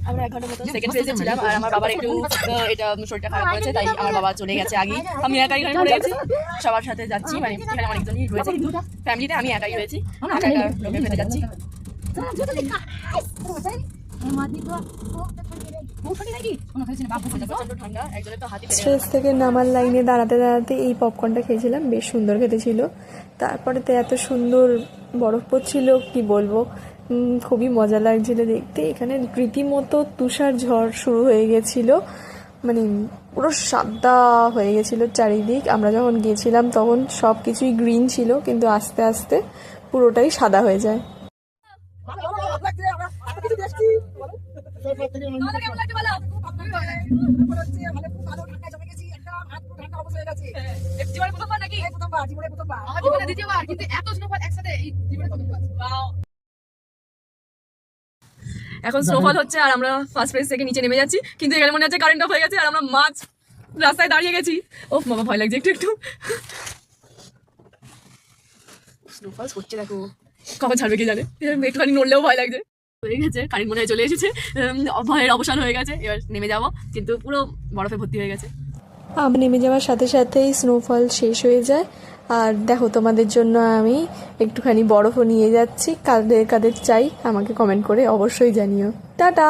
আমরা 1 ঘন্টার মতো সেকেন্ড ফেজে ছিলাম আর আমার বাবার একটু এটা শরীরটা খারাপ হয়েছে, তাই আমার বাবা চলে গেছে আগে। আমি একাই এখানে পড়ে গেছি, সবার সাথে যাচ্ছি, মানে এখানে অনেকজনই রয়েছে, কিন্তু ফ্যামিলিতে আমি একাই হয়েছি, একা একা লোকের ফেলে যাচ্ছি। স্টেজ থেকে নামার লাইনে দাঁড়াতে দাঁড়াতে এই পপকর্নটা খেয়েছিলাম, বেশ সুন্দর খেতে ছিল। তারপরে তো এত সুন্দর বরফ পড়ছিল, কি বলবো, খুবই মজা লাগছিল দেখতে। এখানে রীতিমতো তুষার ঝড় শুরু হয়ে গেছিলো, মানে পুরো সাদা হয়ে গেছিলো চারিদিক। আমরা যখন গিয়েছিলাম তখন সব কিছুই গ্রিন ছিল, কিন্তু আস্তে আস্তে পুরোটাই সাদা হয়ে যায়। এখন স্নোফল হচ্ছে আর আমরা ফার্স্ট ফেজ থেকে নিচে নেমে যাচ্ছি, কিন্তু এখানে মনে হচ্ছে কারেন্ট অফ হয়ে গেছে আর আমরা মাঝ রাস্তায় দাঁড়িয়ে গেছি। ও বাবা, ভয় লাগছে একটু একটু। স্নোফল হচ্ছে, দেখো কখন ছাড়বে কি জানে, একটুখানি নড়লেও ভয় লাগছে। হয়ে গেছে, কারেন্ট মনে হয় চলে এসেছে, ভয়ের অবসান হয়ে গেছে। এবার নেমে যাবো, কিন্তু পুরো বরফে ভর্তি হয়ে গেছে। আমি নেমে যাওয়ার সাথে সাথেই স্নোফল শেষ হয়ে যায়। আর দেখো, তোমাদের জন্য আমি একটুখানি বরফও নিয়ে যাচ্ছি। কাদের কাদের চাই আমাকে কমেন্ট করে অবশ্যই জানিও। টাটা।